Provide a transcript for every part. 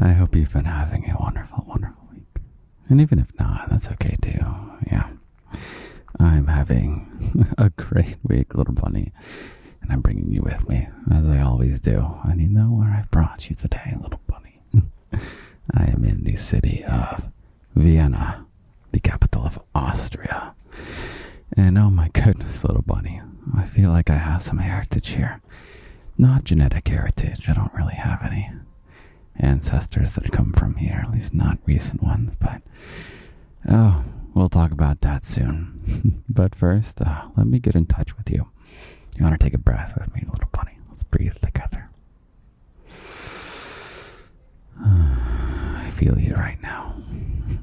I hope you've been having a wonderful, wonderful week. And even if not, that's okay too. Yeah. I'm having a great week, little bunny. And I'm bringing you with me, as I always do. And you know where I've brought you today, little bunny. I am in the city of Vienna, the capital of Austria. And oh my goodness, little bunny, I feel like I have some heritage here. Not genetic heritage, I don't really have any ancestors that come from here, at least not recent ones, but we'll talk about that soon. But first, let me get in touch with you. You want to take a breath with me, little bunny? Let's breathe together. I feel you right now.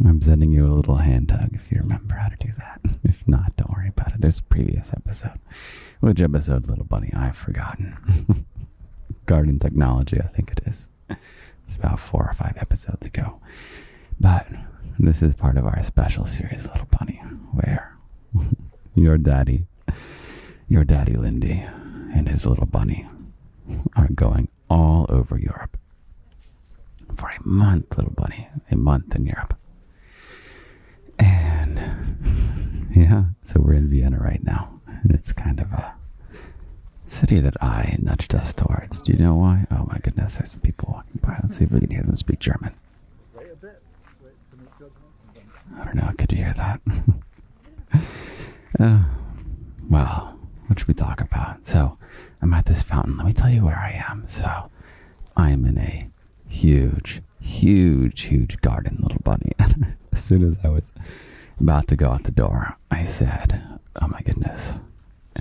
I'm sending you a little hand hug if you remember how to do that. If not, don't worry about it. There's a previous episode. Which episode, little bunny? I've forgotten. Garden technology, I think it is. It's about 4 or 5 episodes ago. But this is part of our special series, little bunny, where your daddy Lindy and his little bunny are going all over Europe for a month, little bunny, a month in Europe. And yeah, so we're in Vienna right now, and it's kind of a city that I nudged us towards. Do you know why? Oh my goodness, there's some people walking by. Let's see if we can hear them speak German. I don't know, could you hear that? Well, what should we talk about? So, I'm at this fountain. Let me tell you where I am. So, I am in a huge garden, little bunny. And as soon as I was about to go out the door, I said, oh my goodness,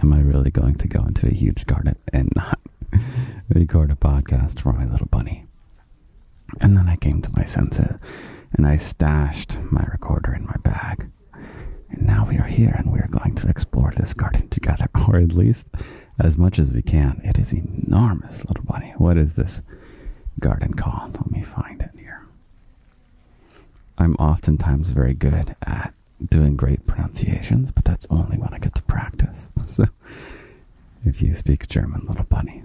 am I really going to go into a huge garden and not record a podcast for my little bunny? And then I came to my senses, and I stashed my recorder in my bag. And now we are here, and we are going to explore this garden together, or at least as much as we can. It is enormous, little bunny. What is this garden called? Let me find it here. I'm oftentimes very good at doing great pronunciations, but that's only when I get to practice. So if you speak German, little bunny,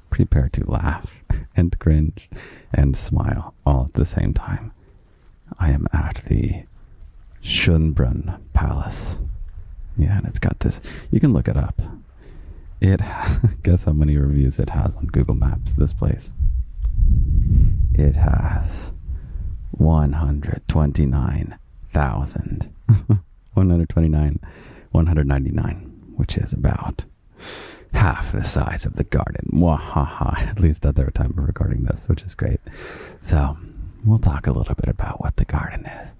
prepare to laugh and cringe and smile all at the same time. I am at the Schönbrunn Palace. Yeah, and it's got this, you can look it up. Guess how many reviews it has on Google Maps, this place. It has 199, which is about half the size of the garden. Wahaha, at least at their time of recording this, which is great. So, we'll talk a little bit about what the garden is.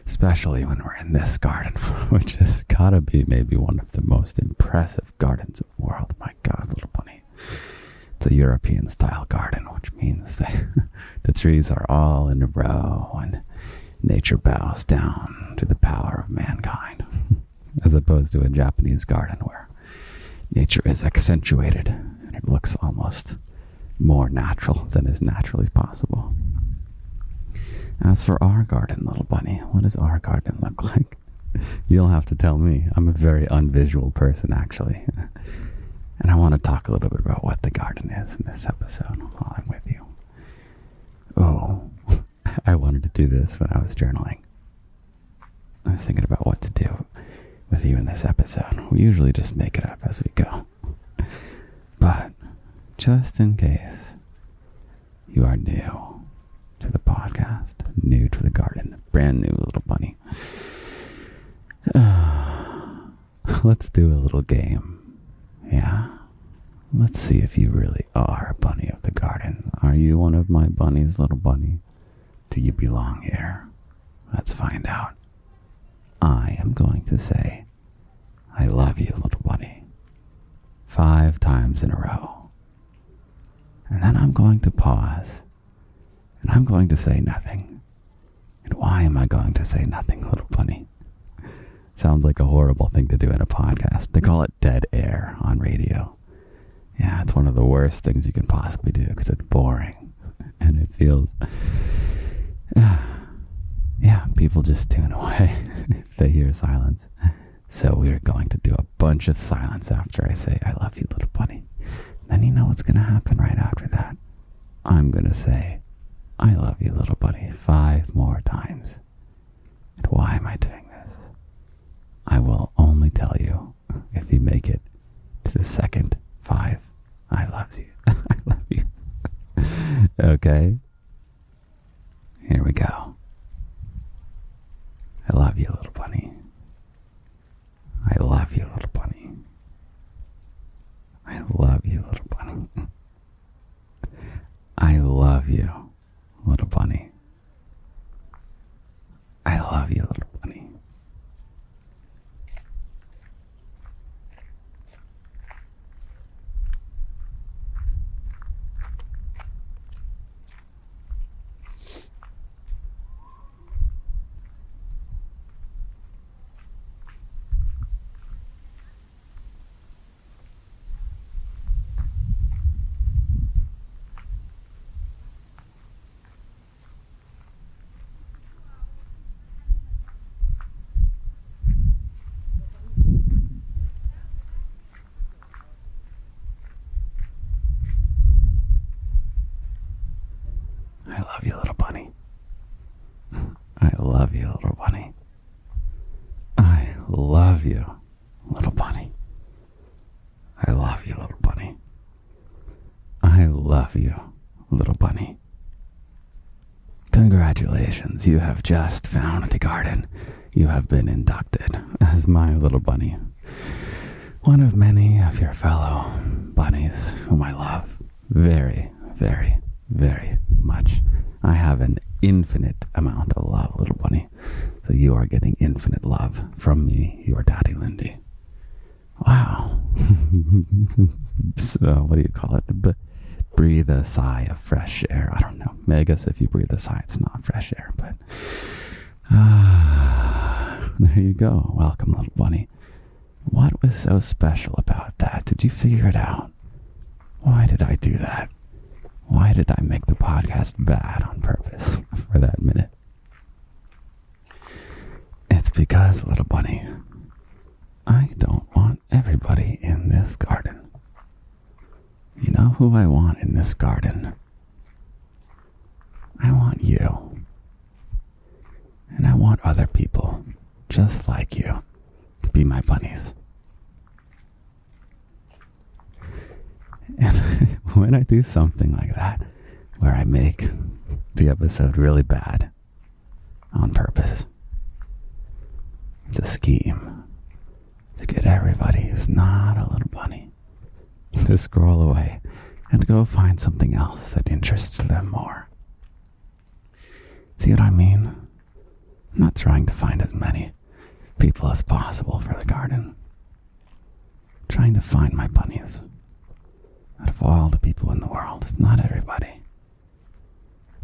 Especially when we're in this garden, which has gotta be maybe one of the most impressive gardens in the world. My God, little bunny. It's a European-style garden, which means that the trees are all in a row and nature bows down to the power of mankind, as opposed to a Japanese garden where nature is accentuated and it looks almost more natural than is naturally possible. As for our garden, little bunny, what does our garden look like? You'll have to tell me. I'm a very unvisual person, actually. And I want to talk a little bit about what the garden is in this episode while I'm with you. Oh, I wanted to do this when I was journaling. I was thinking about what to do with you in this episode. We usually just make it up as we go. But just in case you are new to the podcast, new to the garden, brand new little bunny, let's do a little game. Yeah, let's see if you really are a bunny of the garden. Are you one of my bunnies, little bunny? Do you belong here? Let's find out. I am going to say, I love you, little bunny, 5 times in a row. And then I'm going to pause, and I'm going to say nothing. And why am I going to say nothing, little bunny? Sounds like a horrible thing to do in a podcast. They call it dead air on radio. Yeah, it's one of the worst things you can possibly do because it's boring. And it feels... yeah, people just tune away if they hear silence. So we're going to do a bunch of silence after I say, I love you, little bunny. Then you know what's going to happen right after that. I'm going to say, I love you, little bunny, 5 more times. And why am I doing this? I will only tell you if you make it to the second 5. I love you. I love you. Okay? Here we go. I love you, little bunny. I love you, little bunny. I love you, little bunny. I love you, little bunny. I love you, little bunny. I love you, little bunny. I love you, little bunny. I love you, little bunny. I love you, little bunny. I love you, little bunny. Congratulations, you have just found the garden. You have been inducted as my little bunny. One of many of your fellow bunnies whom I love very, very, very much. I have an infinite amount of love, little bunny. So you are getting infinite love from me, your daddy, Lindy. Wow. So, what do you call it? Breathe a sigh of fresh air. I don't know. I guess if you breathe a sigh, it's not fresh air, but there you go. Welcome, little bunny. What was so special about that? Did you figure it out? Why did I do that? Why did I make the podcast bad on purpose for that minute? It's because, little bunny, I don't want everybody in this garden. You know who I want in this garden? I want you. And I want other people, just like you, to be my bunnies. And when I do something like that, where I make the episode really bad on purpose, it's a scheme to get everybody who's not a little bunny to scroll away and go find something else that interests them more. See what I mean? I'm not trying to find as many people as possible for the garden. I'm trying to find my bunnies. Out of all the people in the world, it's not everybody.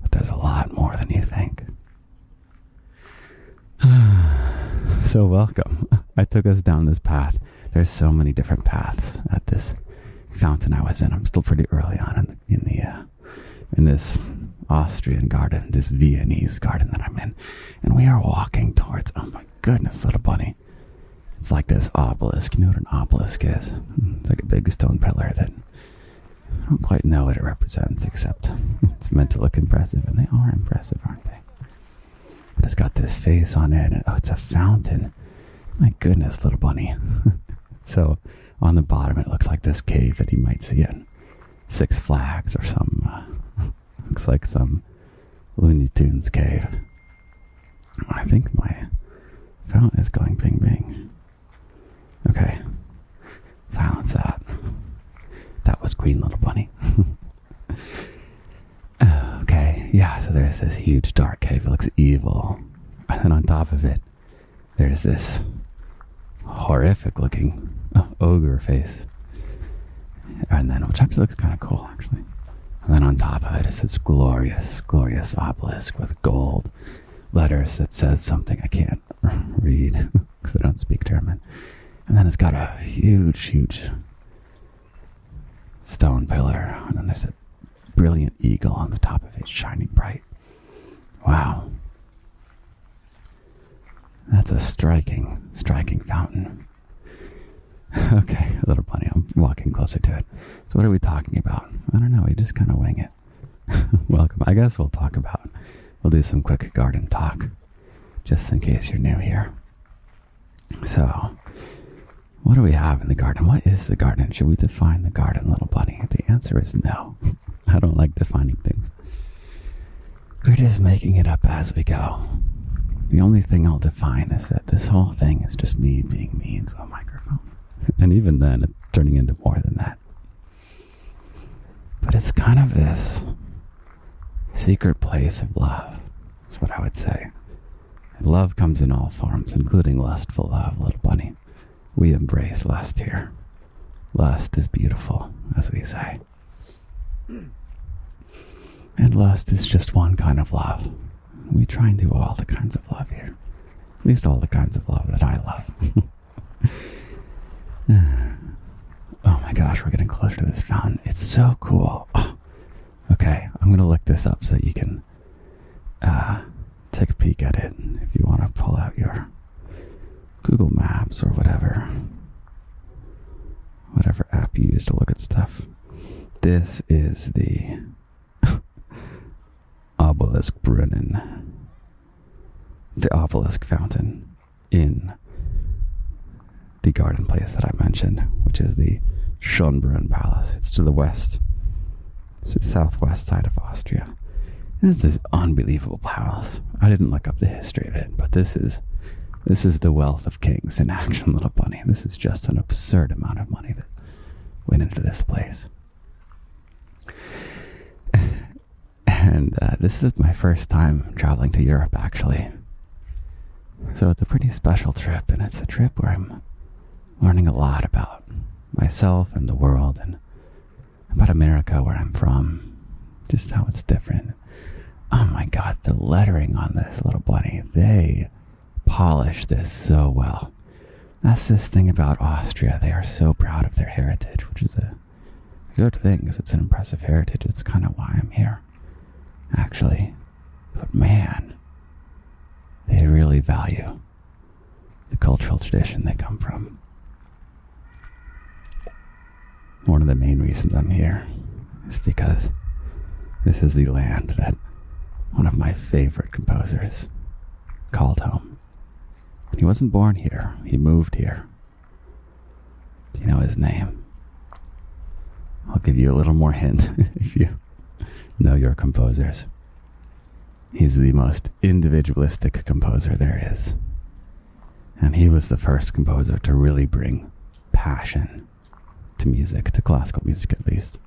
But there's a lot more than you think. So welcome. I took us down this path. There's so many different paths at this fountain I was in. I'm still pretty early on in this Austrian garden, this Viennese garden that I'm in. And we are walking towards, oh my goodness, little bunny. It's like this obelisk. You know what an obelisk is? It's like a big stone pillar that I don't quite know what it represents, except it's meant to look impressive, and they are impressive, aren't they? But it's got this face on it, and oh, it's a fountain. My goodness, little bunny. So on the bottom, it looks like this cave that you might see in Six Flags or some, looks like some Looney Tunes cave. I think my phone is going bing bing. Okay, silence that. That was Queen Little Bunny. Okay, yeah, so there's this huge dark cave. It looks evil. And then on top of it, there's this horrific looking ogre face. And then, which actually looks kind of cool, actually. And then on top of it is this glorious, glorious obelisk with gold letters that says something I can't read because I don't speak German. And then it's got a huge, huge stone pillar, and then there's a brilliant eagle on the top of it, shining bright. Wow. That's a striking, striking fountain. Okay, little bunny, I'm walking closer to it. So what are we talking about? I don't know, we just kind of wing it. Welcome. I guess we'll do some quick garden talk, just in case you're new here. So, what do we have in the garden? What is the garden? Should we define the garden, little bunny? The answer is no. I don't like defining things. We're just making it up as we go. The only thing I'll define is that this whole thing is just me being me into a microphone. And even then, it's turning into more than that. But it's kind of this secret place of love, is what I would say. And love comes in all forms, including lustful love, little bunny. We embrace lust here. Lust is beautiful, as we say. And lust is just one kind of love. We try and do all the kinds of love here. At least all the kinds of love that I love. Oh my gosh, we're getting closer to this fountain. It's so cool. Oh, okay, I'm going to look this up so you can take a peek at it if you want to pull out your Google Maps or whatever app you use to look at stuff. This is the Obelisk Brunnen, the obelisk fountain in the garden place that I mentioned, which is the Schönbrunn Palace. It's to the west, to the southwest side of Austria. And it's this unbelievable palace. I didn't look up the history of it, but this is the wealth of kings in action, little bunny. This is just an absurd amount of money that went into this place. And this is my first time traveling to Europe, actually. So it's a pretty special trip, and it's a trip where I'm learning a lot about myself and the world, and about America, where I'm from, just how it's different. Oh my God, the lettering on this, little bunny, they polish this so well. That's this thing about Austria. They are so proud of their heritage, which is a good thing, because it's an impressive heritage. It's kind of why I'm here, actually. But man, they really value the cultural tradition they come from. One of the main reasons I'm here is because this is the land that one of my favorite composers called home. He wasn't born here. He moved here. Do you know his name? I'll give you a little more hint if you know your composers. He's the most individualistic composer there is. And he was the first composer to really bring passion to music, to classical music at least.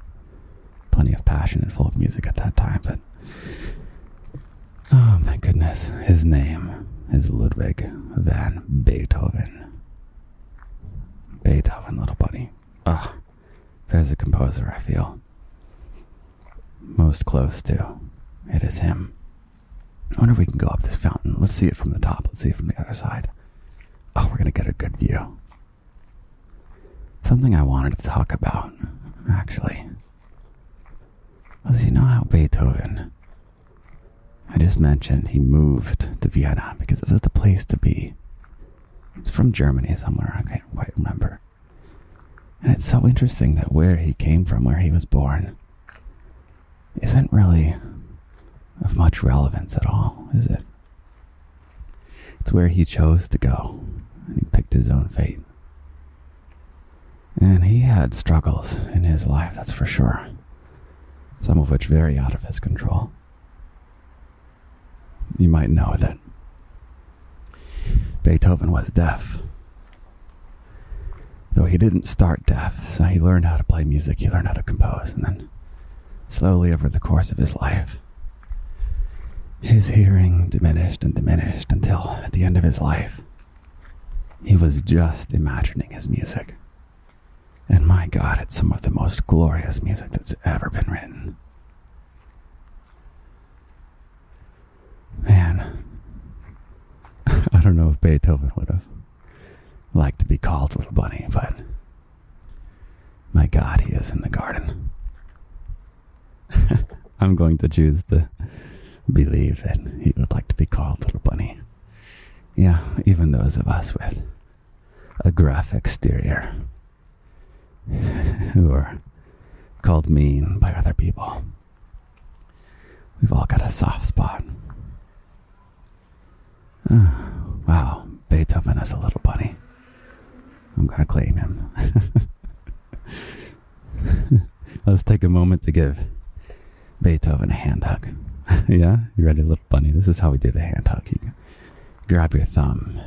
Plenty of passion in folk music at that time, but oh my goodness, his name is Ludwig van Beethoven. Beethoven, little bunny. Ah, there's a composer I feel most close to. It is him. I wonder if we can go up this fountain. Let's see it from the top. Let's see it from the other side. Oh, we're going to get a good view. Something I wanted to talk about, actually, was, you know how Beethoven, I just mentioned he moved to Vienna because it was the place to be. It's from Germany somewhere, I can't quite remember. And it's so interesting that where he came from, where he was born, isn't really of much relevance at all, is it? It's where he chose to go, and he picked his own fate. And he had struggles in his life, that's for sure. Some of which very out of his control. You might know that Beethoven was deaf. Though he didn't start deaf, so he learned how to play music, he learned how to compose, and then slowly over the course of his life, his hearing diminished and diminished until at the end of his life, he was just imagining his music. And my God, it's some of the most glorious music that's ever been written. Man, I don't know if Beethoven would have liked to be called Little Bunny, but my God, he is in the garden. I'm going to choose to believe that he would like to be called Little Bunny. Yeah, even those of us with a gruff exterior who are called mean by other people. We've all got a soft spot. Wow, Beethoven is a little bunny. I'm going to claim him. Let's take a moment to give Beethoven a hand hug. Yeah? You ready, little bunny? This is how we do the hand hug. You grab your thumb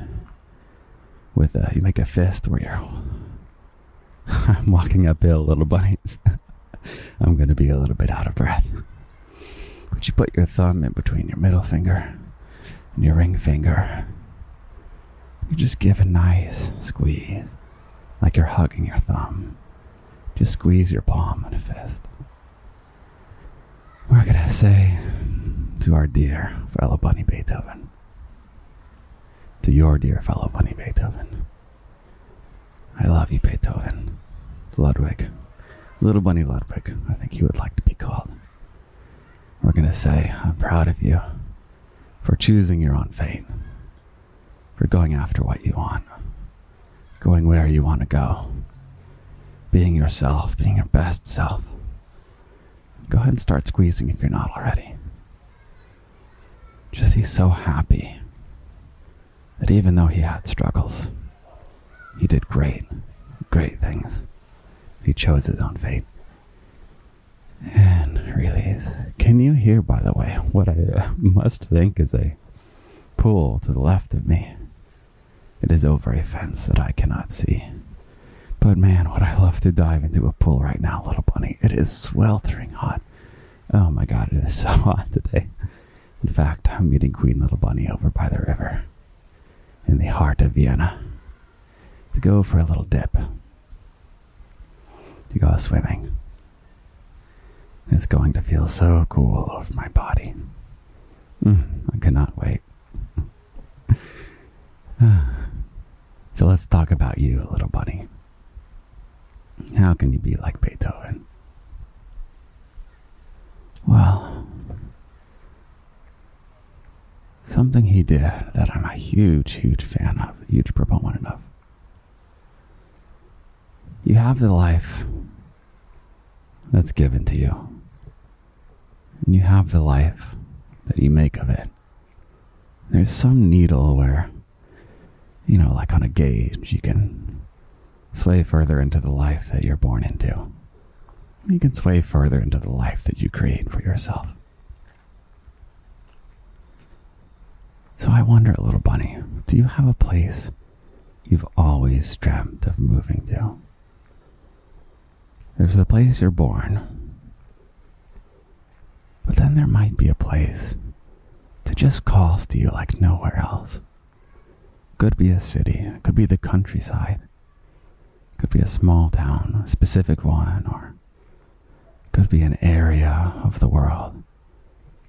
you make a fist where you're I'm walking uphill, little bunnies. I'm going to be a little bit out of breath. But you put your thumb in between your middle finger and your ring finger. You just give a nice squeeze, like you're hugging your thumb. Just squeeze your palm in a fist. We're going to say to our dear fellow bunny Beethoven, to your dear fellow bunny Beethoven, I love you, Beethoven. Ludwig. Little bunny Ludwig, I think he would like to be called. We're going to say, I'm proud of you for choosing your own fate, for going after what you want, going where you want to go, being yourself, being your best self. Go ahead and start squeezing if you're not already. Just he's so happy that even though he had struggles, he did great things. He chose his own fate. And release. Can you hear, by the way, what I must think is a pool to the left of me? It is over a fence that I cannot see. But man, would I love to dive into a pool right now, little bunny. It is sweltering hot. Oh my God, it is so hot today. In fact, I'm meeting Queen Little Bunny over by the river in the heart of Vienna to go for a little dip, to go swimming. It's going to feel so cool over my body. I cannot wait. So let's talk about you, little bunny. How can you be like Beethoven? Well, something he did that I'm a huge fan of, a huge proponent of. You have the life that's given to you, and you have the life that you make of it. There's some needle where, like on a gauge, you can sway further into the life that you're born into. You can sway further into the life that you create for yourself. So I wonder, little bunny, do you have a place you've always dreamt of moving to? There's the place you're born, but then there might be a place that just calls to you like nowhere else. Could be a city, could be the countryside, could be a small town, a specific one, or could be an area of the world,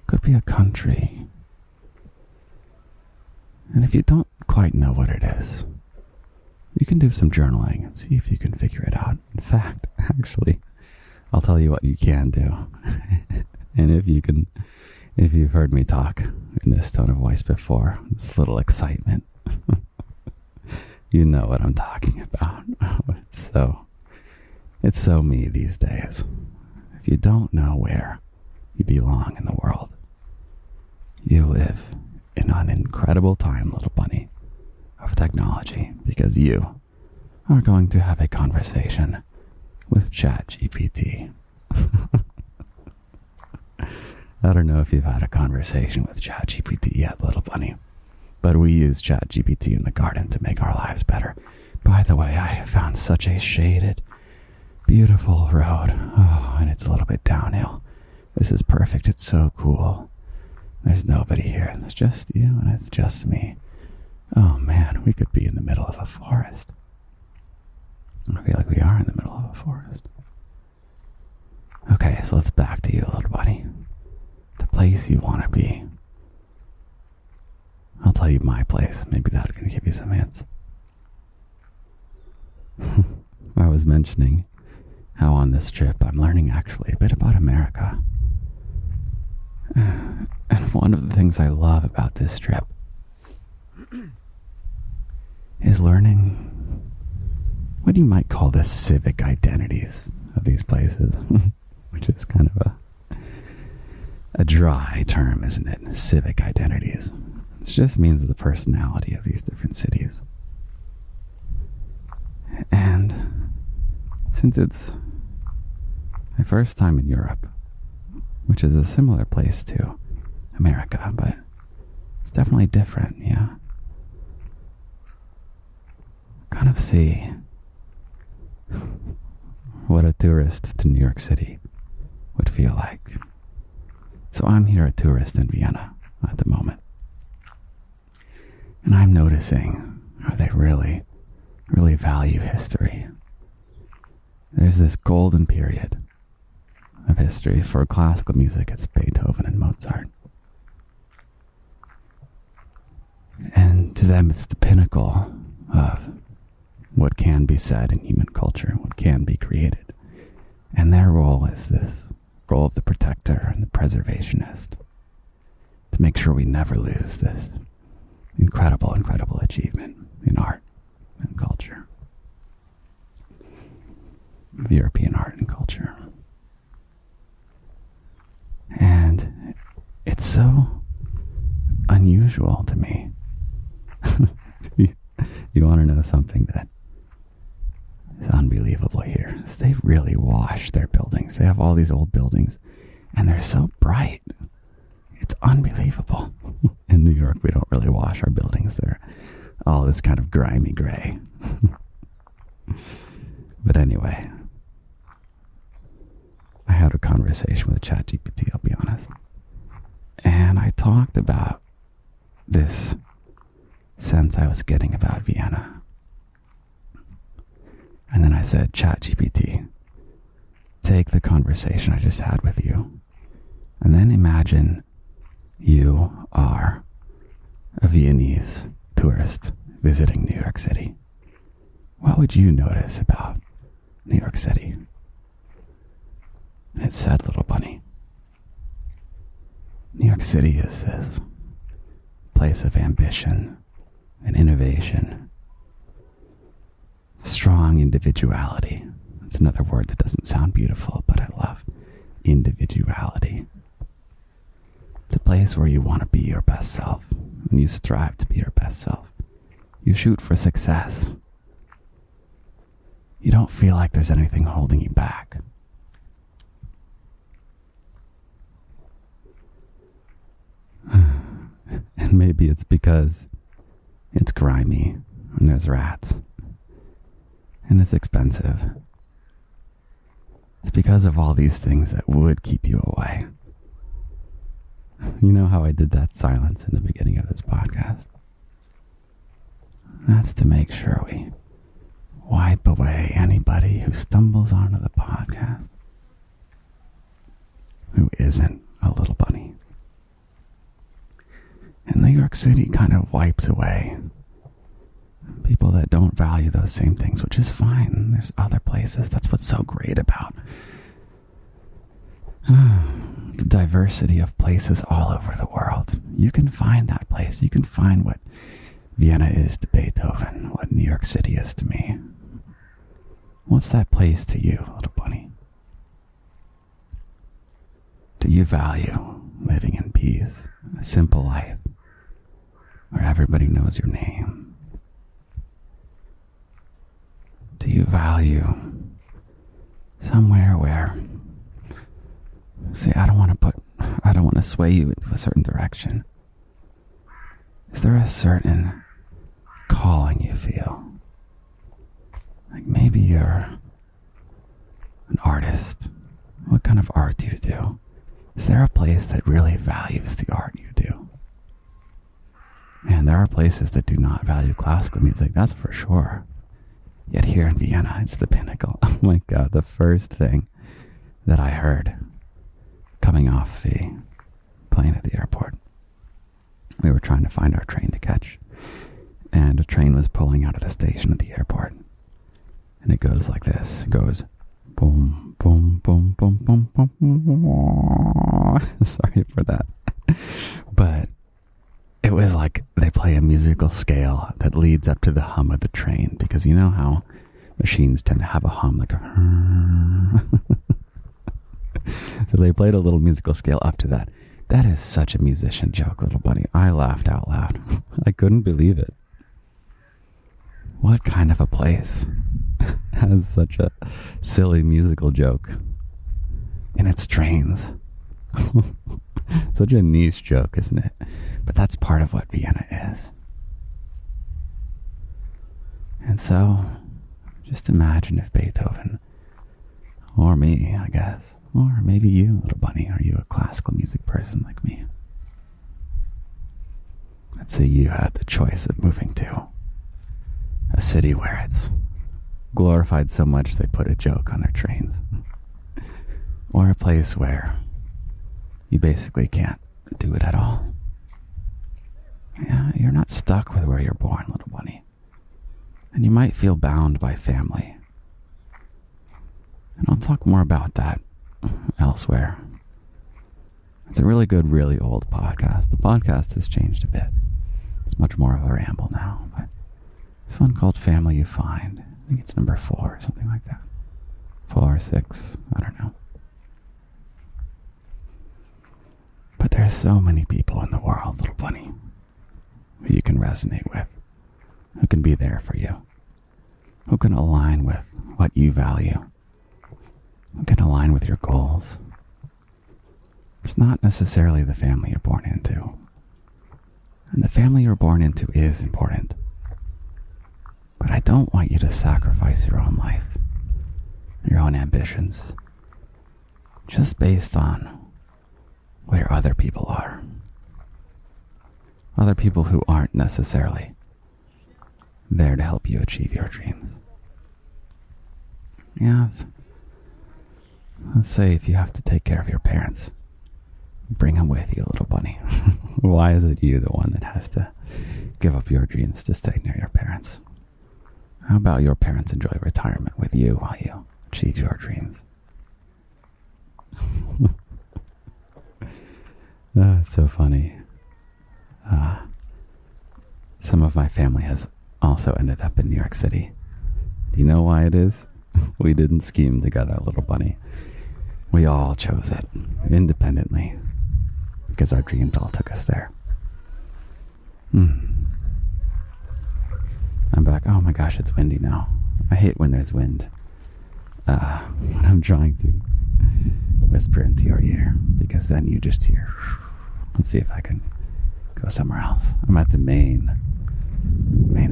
could be a country. And if you don't quite know what it is, you can do some journaling and see if you can figure it out. In fact, actually, I'll tell you what you can do. And if you've heard me talk in this tone of voice before, this little excitement, you know what I'm talking about. It's so me these days. If you don't know where you belong in the world, you live in an incredible time, little bunny, of technology, because you are going to have a conversation with ChatGPT. I don't know if you've had a conversation with ChatGPT yet, little bunny, but we use ChatGPT in the garden to make our lives better. By the way, I have found such a shaded, beautiful road. Oh, and it's a little bit downhill. This is perfect. It's so cool. There's nobody here, and it's just you, and it's just me. Oh man, we could be in the middle of a forest. I feel like we are in the middle of a forest. Okay, so let's back to you, little bunny. The place you want to be. I'll tell you my place. Maybe that can give you some hints. I was mentioning how on this trip I'm learning actually a bit about America. And one of the things I love about this trip is learning what you might call the civic identities of these places, which is kind of a dry term, isn't it? Civic identities. It just means the personality of these different cities. And since it's my first time in Europe, which is a similar place to America, but it's definitely different, yeah. Kind of see what a tourist to New York City would feel like. So I'm here a tourist in Vienna at the moment. And I'm noticing how they really, really value history. There's this golden period of history. For classical music, it's Beethoven and Mozart. And to them, it's the pinnacle of what can be said in human culture, what can be created. And their role is this role of the protector and the preservationist, to make sure we never lose this incredible, incredible achievement in art and culture, of European art and culture. And it's so unusual to me. You want to know something that is unbelievable here? Is they really wash their buildings. They have all these old buildings, and they're so bright. It's unbelievable. In New York, we don't really wash our buildings. They're all this kind of grimy gray. But anyway, I had a conversation with ChatGPT, I'll be honest. And I talked about this sense I was getting about Vienna. And then I said, ChatGPT, take the conversation I just had with you, and then imagine you are a Viennese tourist visiting New York City. What would you notice about New York City? And it said, little bunny, New York City is this place of ambition and innovation, strong individuality. It's another word that doesn't sound beautiful, but I love individuality. It's a place where you want to be your best self, and you strive to be your best self. You shoot for success. You don't feel like there's anything holding you back. And maybe it's because it's grimy and there's rats and it's expensive. It's because of all these things that would keep you away. You know how I did that silence in the beginning of this podcast? That's to make sure we wipe away anybody who stumbles onto the podcast who isn't a little bunny. And New York City kind of wipes away people that don't value those same things, which is fine. There's other places. That's what's so great about the diversity of places all over the world. You can find that place. You can find what Vienna is to Beethoven, what New York City is to me. What's that place to you, little bunny? Do you value living in peace, a simple life, where everybody knows your name? Do you value somewhere where, say, I don't want to sway you into a certain direction. Is there a certain calling you feel? Like maybe you're an artist. What kind of art do you do? Is there a place that really values the art you do? And there are places that do not value classical music, that's for sure. Yet here in Vienna, it's the pinnacle. Oh my God, the first thing that I heard coming off the plane at the airport, we were trying to find our train to catch, and a train was pulling out of the station at the airport, and it goes like this. It goes boom, boom, boom, boom, boom, boom, boom. Sorry for that. But it was like they play a musical scale that leads up to the hum of the train, because you know how machines tend to have a hum like a So they played a little musical scale up to that. That is such a musician joke, little bunny. I laughed out loud. I couldn't believe it. What kind of a place has such a silly musical joke in its trains? Such a niche joke, isn't it? But that's part of what Vienna is. And so, just imagine if Beethoven, or me, I guess, or maybe you, little bunny, are you a classical music person like me? Let's say you had the choice of moving to a city where it's glorified so much they put a joke on their trains, or a place where you basically can't do it at all. Yeah, you're not stuck with where you're born, little bunny. And you might feel bound by family. And I'll talk more about that elsewhere. It's a really good, really old podcast. The podcast has changed a bit. It's much more of a ramble now. But this one called Family You Find. I think it's number 4 or something like that. 4 or 6. I don't know. But there's so many people in the world, little bunny, who you can resonate with, who can be there for you, who can align with what you value, who can align with your goals. It's not necessarily the family you're born into. And the family you're born into is important. But I don't want you to sacrifice your own life, your own ambitions, just based on where other people are. Other people who aren't necessarily there to help you achieve your dreams. Yeah, let's say if you have to take care of your parents, bring them with you, little bunny. Why is it you, the one that has to give up your dreams to stay near your parents? How about your parents enjoy retirement with you while you achieve your dreams? It's so funny. Some of my family has also ended up in New York City. Do you know why it is? We didn't scheme together, little bunny. We all chose it independently because our dreams all took us there. I'm back. Oh my gosh, it's windy now. I hate when there's wind. When I'm trying to whisper into your ear, because then you just hear. Let's see if I can go somewhere else. I'm at the main.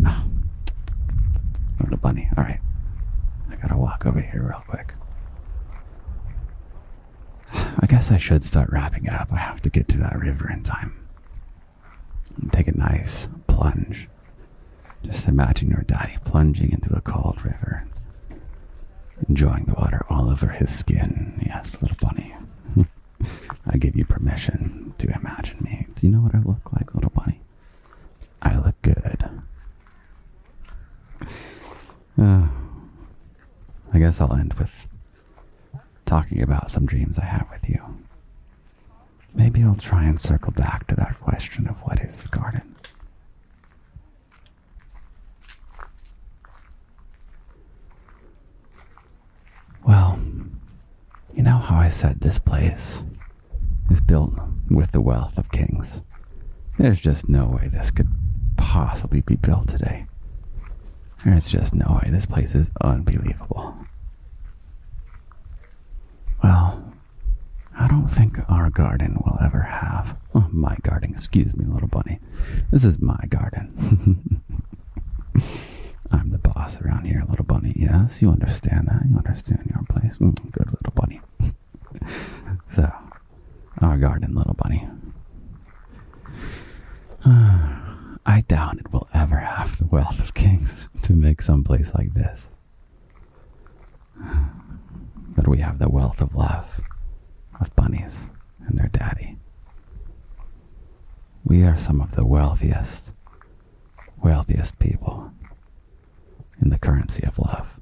Oh, little bunny. All right, I gotta walk over here real quick. I guess I should start wrapping it up. I have to get to that river in time. And take a nice plunge. Just imagine your daddy plunging into a cold river, enjoying the water all over his skin. Yes, little bunny. I give you permission to imagine me. Do you know what I look like, little bunny? I look good. I guess I'll end with talking about some dreams I have with you. Maybe I'll try and circle back to that question of what is the garden. Well, you know how I said this place is built with the wealth of kings? There's just no way this could possibly be built today. There's just no way. This place is unbelievable. Well, I don't think our garden will ever have... Oh, my garden. Excuse me, little bunny. This is my garden. I'm the boss around here, little bunny. Yes, you understand that. You understand your place. Good little bunny. So, our garden, little bunny. I doubt it will ever have the wealth of kings to make some place like this. But we have the wealth of love, of bunnies and their daddy. We are some of the wealthiest people in the currency of love.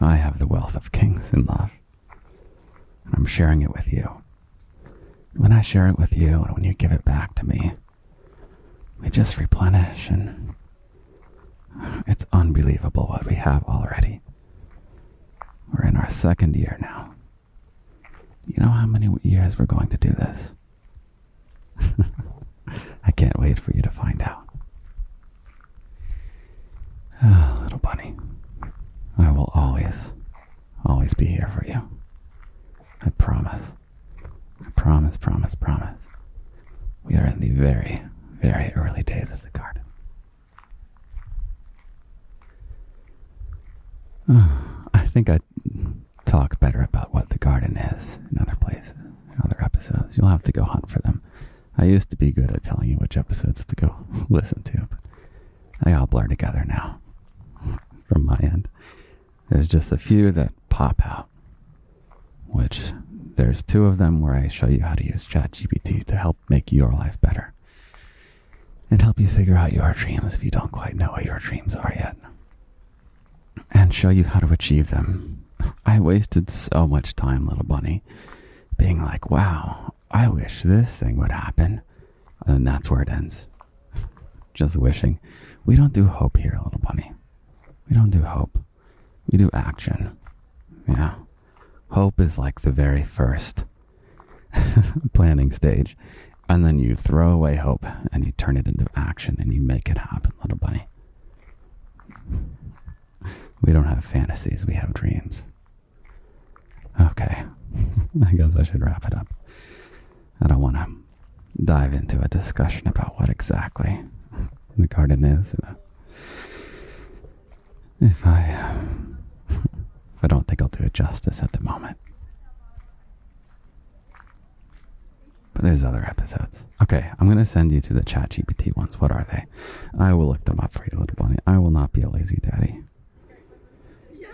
I have the wealth of kings in love. And I'm sharing it with you. When I share it with you and when you give it back to me, we just replenish, and it's unbelievable what we have already. We're in our second year now. You know how many years we're going to do this? I can't wait for you to find out. Oh, little bunny, I will always be here for you. I promise. I promise, promise, promise. We are in the very, very early days of the garden. I think I talk better about what the garden is in other places, in other episodes. You'll have to go hunt for them. I used to be good at telling you which episodes to go listen to, but they all blur together now from my end. There's just a few that pop out, which there's 2 of them where I show you how to use ChatGPT to help make your life better and help you figure out your dreams if you don't quite know what your dreams are yet, and show you how to achieve them. I wasted so much time, little bunny, being like, wow, I wish this thing would happen. And that's where it ends. Just wishing. We don't do hope here, little bunny. We don't do hope. We do action. Yeah. Hope is like the very first planning stage. And then you throw away hope and you turn it into action and you make it happen, little bunny. We don't have fantasies, we have dreams. Okay. I guess I should wrap it up. I don't want to dive into a discussion about what exactly the garden is. If I don't think I'll do it justice at the moment. But there's other episodes. Okay, I'm going to send you to the ChatGPT ones. What are they? I will look them up for you, little bunny. I will not be a lazy daddy.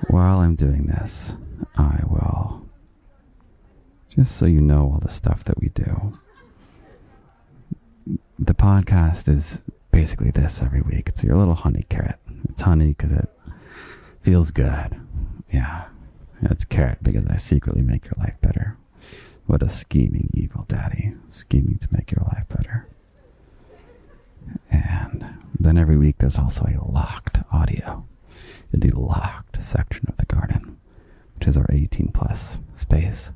While I'm doing this, I will, just so you know all the stuff that we do. The podcast is basically this every week. It's your little honey carrot. It's honey because it feels good. Yeah. It's carrot because I secretly make your life better. What a scheming, evil daddy. Scheming to make your life better. And then every week there's also a locked audio in the locked section of the garden, which is our 18 plus space,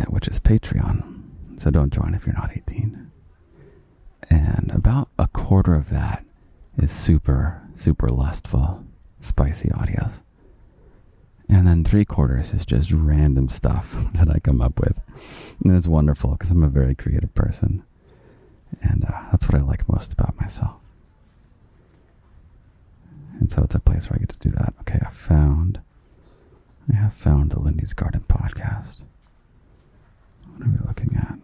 which is Patreon. So don't join if you're not 18. And about a quarter of that is super, super lustful, spicy audios. And then 3/4 is just random stuff that I come up with. And it's wonderful because I'm a very creative person. And that's what I like most about myself. And so it's a place where I get to do that. Okay, I have found the Lindy's Garden podcast. What are we looking at?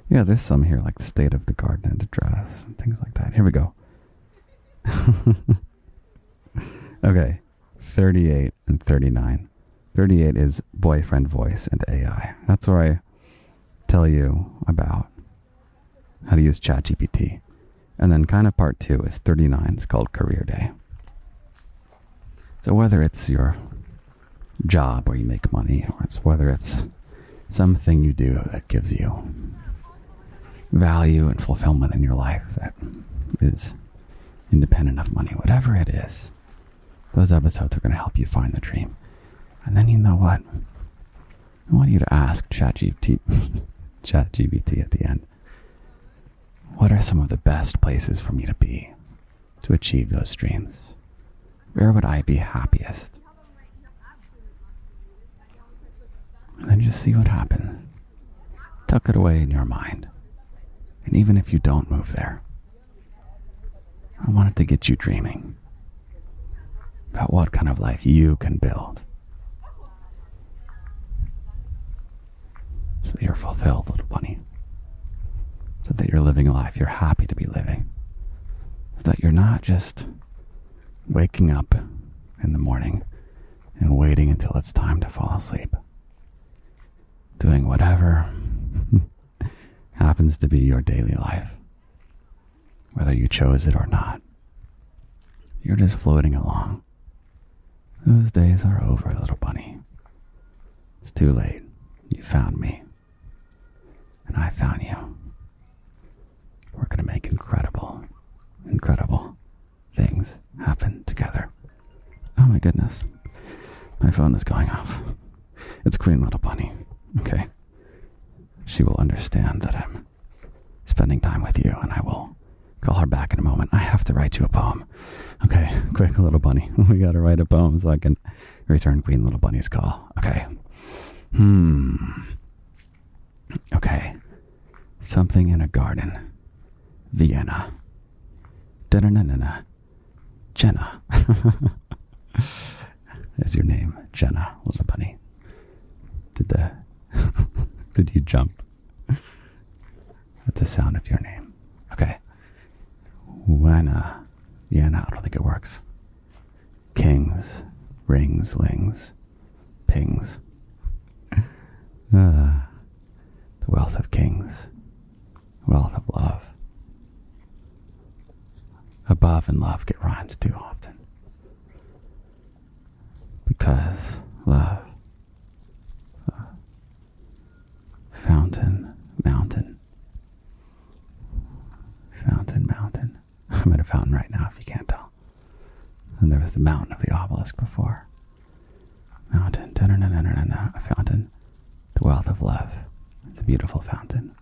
Yeah, there's some here like the state of the garden and address and things like that. Here we go. Okay, 38 and 39. 38 is boyfriend voice and AI. That's where I tell you about how to use ChatGPT. And then kind of part 2 is 39. It's called Career Day. So whether it's your job where you make money, or it's whether it's something you do that gives you value and fulfillment in your life that is independent of money, whatever it is, those episodes are going to help you find the dream. And then you know what? I want you to ask ChatGPT at the end, what are some of the best places for me to be to achieve those dreams? Where would I be happiest? And then just see what happens. Tuck it away in your mind. And even if you don't move there, I want it to get you dreaming about what kind of life you can build so that you're fulfilled, little bunny. So that you're living a life you're happy to be living. So that you're not just waking up in the morning and waiting until it's time to fall asleep. Doing whatever happens to be your daily life. Whether you chose it or not. You're just floating along. Those days are over, little bunny. It's too late. You found me. And I found you. we're going to make incredible, incredible things happen together. Oh my goodness. My phone is going off. It's Queen Little Bunny. Okay. She will understand that I'm spending time with you, and I will call her back in a moment. I have to write you a poem. Okay, quick, Little Bunny. We got to write a poem so I can return Queen Little Bunny's call. Okay. Okay. Something in a garden. Vienna. Da-na-na-na-na. Jenna. Is your name Jenna, Little Bunny? Did you jump at the sound of your name? Okay. Vienna. I don't think it works. Kings, rings, lings, pings. The wealth of kings, wealth of love. Above and love get rhymes too often. Because love. Fountain, mountain. Fountain, mountain. I'm at a fountain right now, if you can't tell. And there was the mountain of the obelisk before. Mountain, a fountain. The wealth of love. It's a beautiful fountain.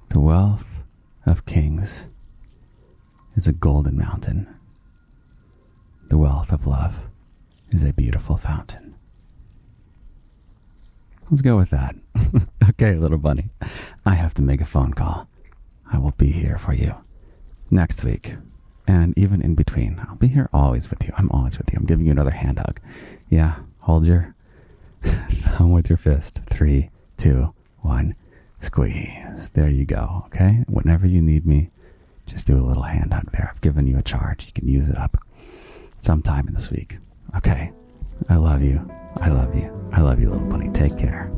The wealth of kings is a golden mountain. The wealth of love is a beautiful fountain. Let's go with that. Okay, Little Bunny. I have to make a phone call. I will be here for you next week. And even in between. I'll be here always with you. I'm always with you. I'm giving you another hand hug. Yeah, hold your thumb with your fist. 3, 2, 1. Squeeze. There you go. Okay? Whenever you need me, just do a little hand hug there. I've given you a charge. You can use it up sometime in this week. Okay? I love you. I love you. I love you, Little Bunny. Take care.